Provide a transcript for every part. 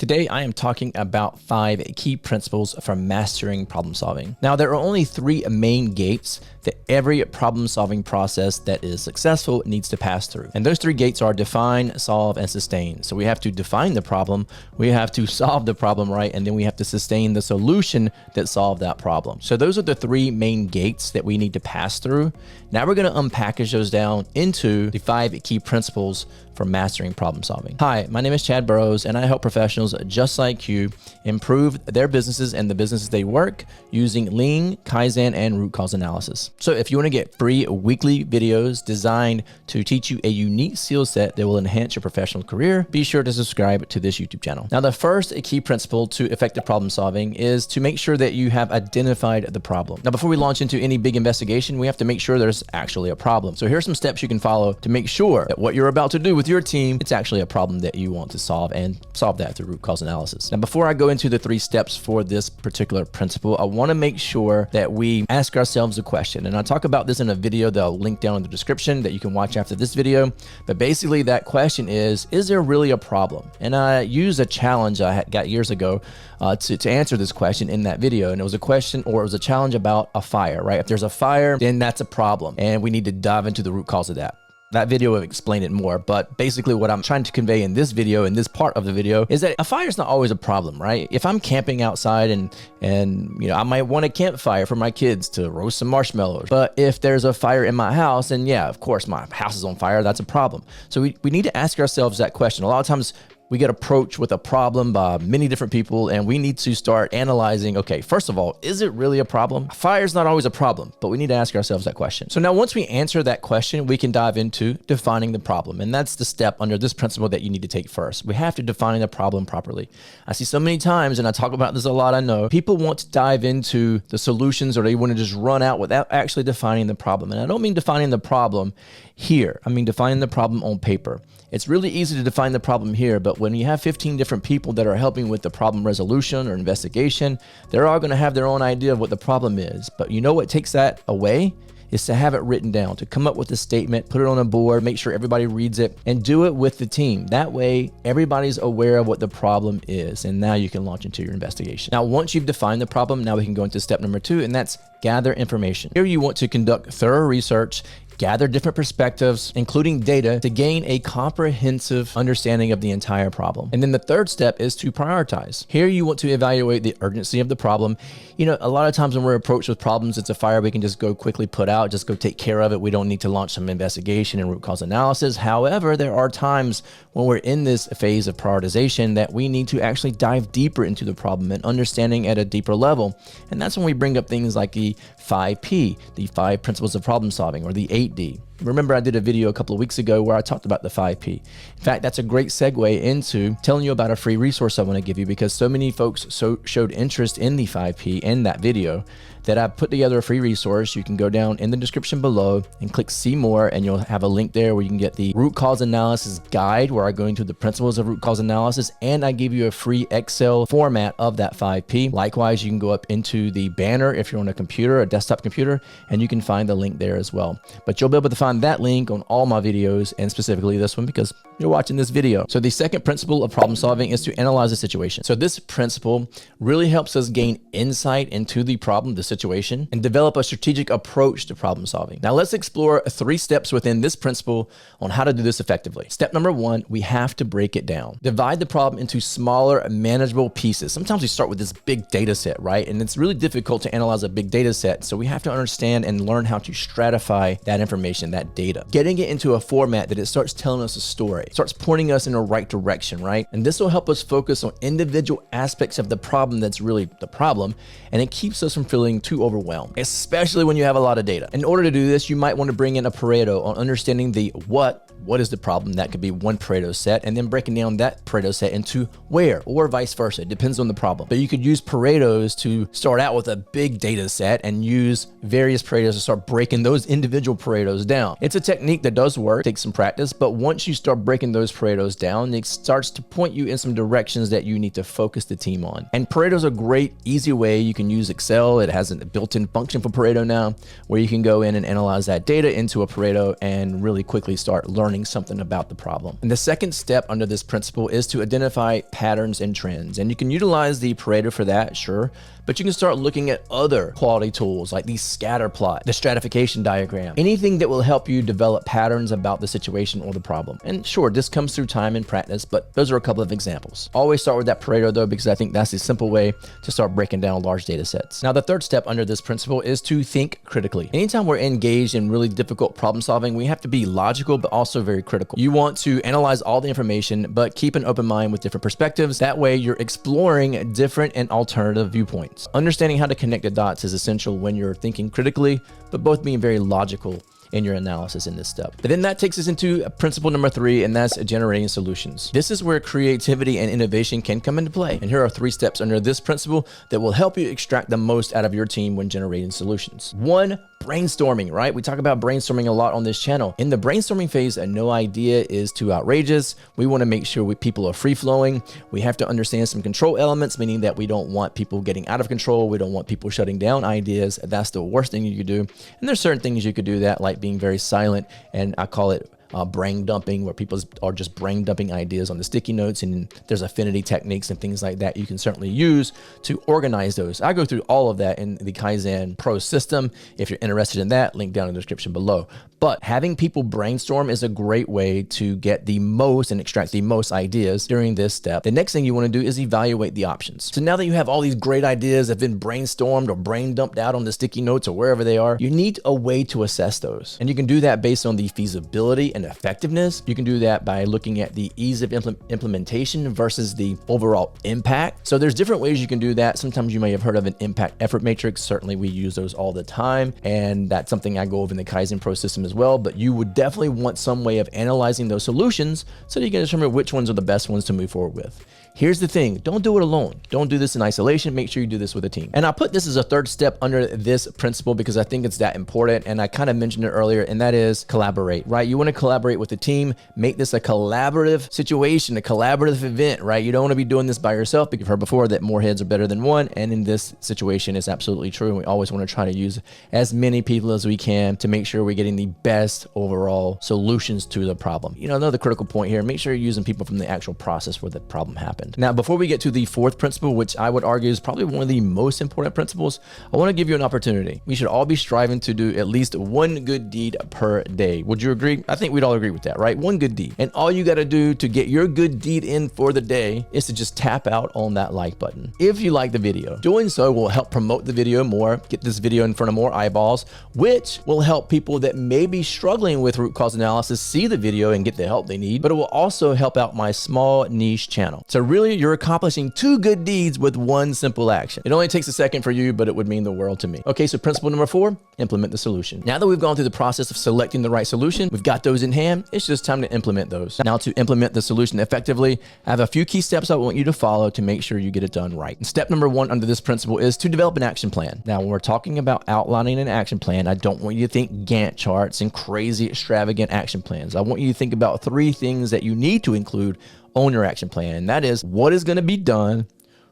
Today, I am talking about 5 key principles for mastering problem solving. Now, there are only 3 main gates that every problem solving process that is successful needs to pass through. And those 3 gates are define, solve, and sustain. So we have to define the problem, we have to solve the problem, right? And then we have to sustain the solution that solved that problem. So those are the 3 main gates that we need to pass through. Now we're going to unpackage those down into the 5 key principles for mastering problem solving. Hi, my name is Chad Burrows, and I help professionals just like you improve their businesses and the businesses they work using Lean, Kaizen, and root cause analysis. So if you want to get free weekly videos designed to teach you a unique skill set that will enhance your professional career, be sure to subscribe to this YouTube channel. Now, the first key principle to effective problem solving is to make sure that you have identified the problem. Now, before we launch into any big investigation, we have to make sure there's actually a problem. So here's some steps you can follow to make sure that what you're about to do with your team, it's actually a problem that you want to solve, and solve that through root cause analysis. Now, before I go into the 3 steps for this particular principle, I want to make sure that we ask ourselves a question. And I talk about this in a video that I'll link down in the description that you can watch after this video. But basically that question is there really a problem? And I used a challenge I got years ago to answer this question in that video. And it was a question, or it was a challenge about a fire, right? If there's a fire, then that's a problem. And we need to dive into the root cause of that. That video will explain it more, but basically what I'm trying to convey in this video, in this part of the video, is that a fire is not always a problem, right? If I'm camping outside and you know, I might want a campfire for my kids to roast some marshmallows, but if there's a fire in my house, and yeah, of course my house is on fire, that's a problem. So we need to ask ourselves that question. A lot of times we get approached with a problem by many different people, and we need to start analyzing, okay, first of all, is it really a problem? Fire is not always a problem, but we need to ask ourselves that question. So now once we answer that question, we can dive into defining the problem. And that's the step under this principle that you need to take first. We have to define the problem properly. I see so many times, and I talk about this a lot, I know, people want to dive into the solutions, or they want to just run out without actually defining the problem. And I don't mean defining the problem here. I mean defining the problem on paper. It's really easy to define the problem here, but when you have 15 different people that are helping with the problem resolution or investigation, they're all going to have their own idea of what the problem is. But you know what takes that away? Is to have it written down, to come up with a statement, put it on a board, make sure everybody reads it, and do it with the team. That way, everybody's aware of what the problem is, and now you can launch into your investigation. Now, once you've defined the problem, now we can go into step number 2, and that's gather information. Here you want to conduct thorough research, gather different perspectives, including data, to gain a comprehensive understanding of the entire problem. And then the third step is to prioritize. Here you want to evaluate the urgency of the problem. You know, a lot of times when we're approached with problems, it's a fire we can just go quickly put out, just go take care of it. We don't need to launch some investigation and root cause analysis. However, there are times when we're in this phase of prioritization that we need to actually dive deeper into the problem and understanding at a deeper level. And that's when we bring up things like the 5P, the 5 principles of problem solving, or the 8D. Remember, I did a video a couple of weeks ago where I talked about the 5P. In fact, that's a great segue into telling you about a free resource I want to give you, because so many folks showed interest in the 5P in that video that I put together a free resource. You can go down in the description below and click see more, and you'll have a link there where you can get the root cause analysis guide, where I go into the principles of root cause analysis, and I give you a free Excel format of that 5P. Likewise, you can go up into the banner if you're on a computer, a desktop computer, and you can find the link there as well. But you'll be able to find that link on all my videos, and specifically this one because you're watching this video. So the second principle of problem solving is to analyze the situation. So this principle really helps us gain insight into the problem, the situation, and develop a strategic approach to problem solving. Now let's explore 3 steps within this principle on how to do this effectively. Step number 1, we have to break it down. Divide the problem into smaller, manageable pieces. Sometimes we start with this big data set, right? And it's really difficult to analyze a big data set. So we have to understand and learn how to stratify that information, that data. Getting it into a format that it starts telling us a story, starts pointing us in the right direction, right? And this will help us focus on individual aspects of the problem that's really the problem, and it keeps us from feeling too overwhelmed, especially when you have a lot of data. In order to do this, you might want to bring in a Pareto on understanding the what is the problem. That could be one Pareto set, and then breaking down that Pareto set into where, or vice versa. It depends on the problem. But you could use Paretos to start out with a big data set and use various Paretos to start breaking those individual Paretos down. down. It's a technique that does work, takes some practice, but once you start breaking those Paretos down, it starts to point you in some directions that you need to focus the team on. And Pareto's a great, easy way. You can use Excel. It has a built-in function for Pareto now, where you can go in and analyze that data into a Pareto and really quickly start learning something about the problem. And the second step under this principle is to identify patterns and trends. And you can utilize the Pareto for that, sure, but you can start looking at other quality tools like the scatter plot, the stratification diagram, anything that will help you develop patterns about the situation or the problem. And sure, this comes through time and practice, but those are a couple of examples. Always start with that Pareto though, because I think that's the simple way to start breaking down large data sets. Now, the third step under this principle is to think critically. Anytime we're engaged in really difficult problem solving, we have to be logical, but also very critical. You want to analyze all the information, but keep an open mind with different perspectives. That way you're exploring different and alternative viewpoints. Understanding how to connect the dots is essential when you're thinking critically, but both being very logical in your analysis in this step. But then that takes us into principle number 3, and that's generating solutions. This is where creativity and innovation can come into play. And here are 3 steps under this principle that will help you extract the most out of your team when generating solutions. 1, brainstorming, right? We talk about brainstorming a lot on this channel. In the brainstorming phase, no idea is too outrageous. We want to make sure people are free flowing. We have to understand some control elements, meaning that we don't want people getting out of control. We don't want people shutting down ideas. That's the worst thing you could do. And there's certain things you could do that, like being very silent, and I call it brain dumping, where people are just brain dumping ideas on the sticky notes, and there's affinity techniques and things like that you can certainly use to organize those. I go through all of that in the Kaizen Pro system. If you're interested in that, link down in the description below. But having people brainstorm is a great way to get the most and extract the most ideas during this step. The next thing you want to do is evaluate the options. So now that you have all these great ideas that have been brainstormed or brain dumped out on the sticky notes or wherever they are, you need a way to assess those. And you can do that based on the feasibility and effectiveness. You can do that by looking at the ease of implementation versus the overall impact. So there's different ways you can do that. Sometimes you may have heard of an impact effort matrix. Certainly we use those all the time, and that's something I go over in the Kaizen Pro system as well. But you would definitely want some way of analyzing those solutions so that you can determine which ones are the best ones to move forward with. Here's the thing, don't do it alone. Don't do this in isolation. Make sure you do this with a team. And I put this as a third step under this principle because I think it's that important. And I kind of mentioned it earlier, and that is collaborate, right? You want to collaborate with the team, make this a collaborative situation, a collaborative event, right? You don't want to be doing this by yourself, because you've heard before that more heads are better than one. And in this situation, it's absolutely true. And we always want to try to use as many people as we can to make sure we're getting the best overall solutions to the problem. You know, another critical point here, make sure you're using people from the actual process where the problem happened. Now, before we get to the fourth principle, which I would argue is probably one of the most important principles, I want to give you an opportunity. We should all be striving to do at least one good deed per day. Would you agree? I think we'd all agree with that, right? One good deed. And all you got to do to get your good deed in for the day is to just tap out on that like button if you like the video. Doing so will help promote the video more, get this video in front of more eyeballs, which will help people that may be struggling with root cause analysis see the video and get the help they need, but it will also help out my small niche channel. So really, you're accomplishing two good deeds with one simple action. It only takes a second for you, but it would mean the world to me. Okay, so principle number 4, implement the solution. Now that we've gone through the process of selecting the right solution, we've got those in hand, it's just time to implement those. Now, to implement the solution effectively, I have a few key steps I want you to follow to make sure you get it done right. And step number 1 under this principle is to develop an action plan. Now, when we're talking about outlining an action plan, I don't want you to think Gantt charts and crazy extravagant action plans. I want you to think about 3 things that you need to include on your action plan. And that is, what is going to be done,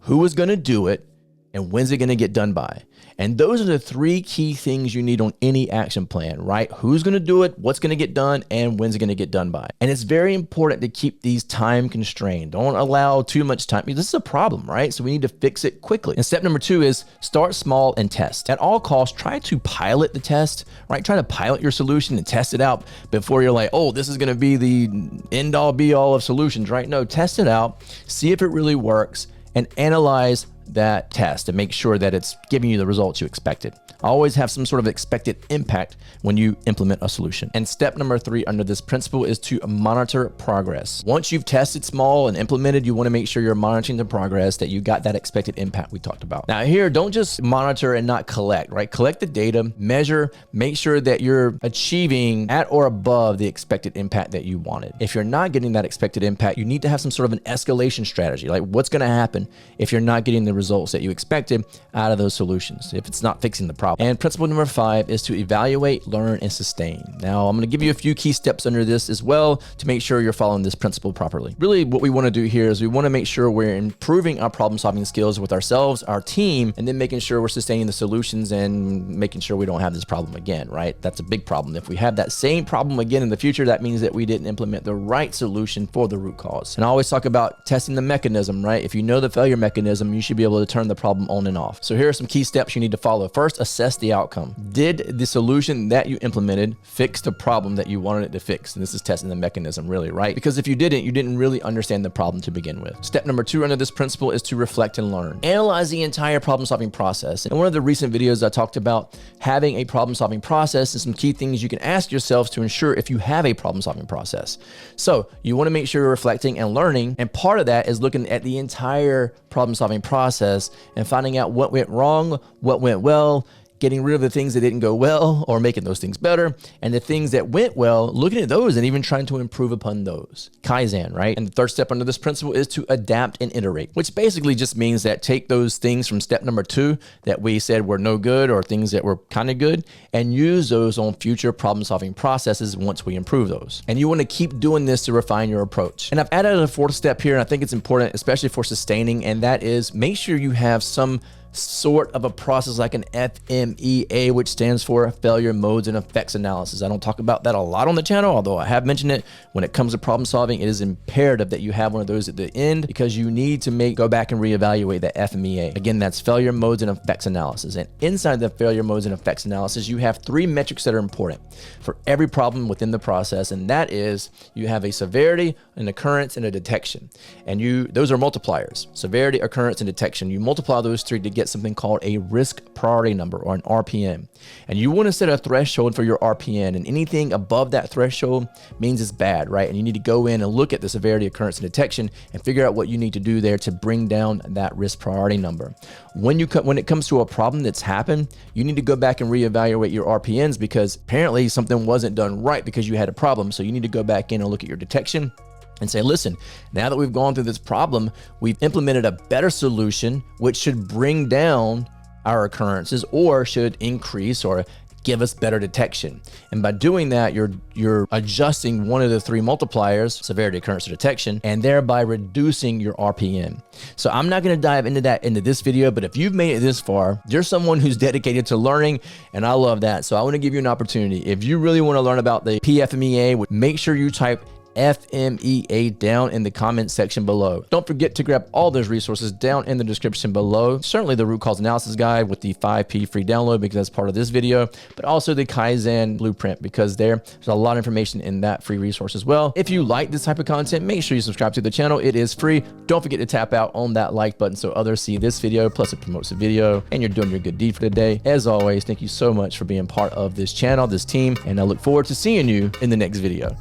who is going to do it, and when's it going to get done by? And those are the 3 key things you need on any action plan, right? Who's going to do it, what's going to get done, and when's it going to get done by? And it's very important to keep these time constrained. Don't allow too much time. This is a problem, right? So we need to fix it quickly. And step number 2 is start small and test. At all costs, try to pilot the test, right? Try to pilot your solution and test it out before you're like, oh, this is going to be the end all be all of solutions, right? No, test it out, see if it really works, and analyze that test and make sure that it's giving you the results you expected. Always have some sort of expected impact when you implement a solution. And step number 3 under this principle is to monitor progress. Once you've tested small and implemented, you want to make sure you're monitoring the progress, that you got that expected impact we talked about. Now here, don't just monitor and not collect, right? Collect the data, measure, make sure that you're achieving at or above the expected impact that you wanted. If you're not getting that expected impact, you need to have some sort of an escalation strategy. Like, what's going to happen if you're not getting the the results that you expected out of those solutions if it's not fixing the problem. And principle number 5 is to evaluate, learn, and sustain. Now, I'm going to give you a few key steps under this as well to make sure you're following this principle properly. Really, what we want to do here is we want to make sure we're improving our problem-solving skills with ourselves, our team, and then making sure we're sustaining the solutions and making sure we don't have this problem again, right? That's a big problem. If we have that same problem again in the future, that means that we didn't implement the right solution for the root cause. And I always talk about testing the mechanism, right? If you know the failure mechanism, you should be able to turn the problem on and off. So here are some key steps you need to follow. First, assess the outcome. Did the solution that you implemented fix the problem that you wanted it to fix? And this is testing the mechanism, really, right? Because if you didn't really understand the problem to begin with. Step number 2 under this principle is to reflect and learn. Analyze the entire problem-solving process. In one of the recent videos, I talked about having a problem-solving process and some key things you can ask yourselves to ensure if you have a problem-solving process. So you want to make sure you're reflecting and learning, and part of that is looking at the entire problem-solving process and finding out what went wrong, what went well, getting rid of the things that didn't go well or making those things better, and the things that went well, looking at those and even trying to improve upon those. Kaizen, right? And the third step under this principle is to adapt and iterate, which basically just means that take those things from step number 2 that we said were no good or things that were kind of good and use those on future problem-solving processes once we improve those. And you want to keep doing this to refine your approach. And I've added a 4th step here, and I think it's important, especially for sustaining, and that is make sure you have some sort of a process like an FMEA, which stands for failure modes and effects analysis. I don't talk about that a lot on the channel, although I have mentioned it. When it comes to problem solving, it is imperative that you have one of those at the end because you need to go back and reevaluate the FMEA. Again, that's failure modes and effects analysis. And inside the failure modes and effects analysis, you have 3 metrics that are important for every problem within the process. And that is you have a severity, an occurrence, and a detection. And those are multipliers: severity, occurrence, and detection. You multiply those 3 to get something called a risk priority number, or an RPN. And you want to set a threshold for your RPN, and anything above that threshold means it's bad, right? And you need to go in and look at the severity, occurrence, and detection and figure out what you need to do there to bring down that risk priority number. When it comes to a problem that's happened, you need to go back and reevaluate your RPNs because apparently something wasn't done right because you had a problem. So you need to go back in and look at your detection and say, listen, now that we've gone through this problem, we've implemented a better solution, which should bring down our occurrences or should increase or give us better detection. And by doing that, you're adjusting one of the 3 multipliers, severity, occurrence, or detection, and thereby reducing your RPN. So I'm not going to dive into that into this video, but if you've made it this far, you're someone who's dedicated to learning, and I love that. So I want to give you an opportunity. If you really want to learn about the PFMEA, make sure you type FMEA down in the comment section below. Don't forget to grab all those resources down in the description below. Certainly the root cause analysis guide with the 5P free download because that's part of this video, but also the Kaizen blueprint because there's a lot of information in that free resource as well. If you like this type of content, make sure you subscribe to the channel. It is free. Don't forget to tap out on that like button so others see this video, plus it promotes the video and you're doing your good deed for the day. As always, thank you so much for being part of this channel, this team, and I look forward to seeing you in the next video.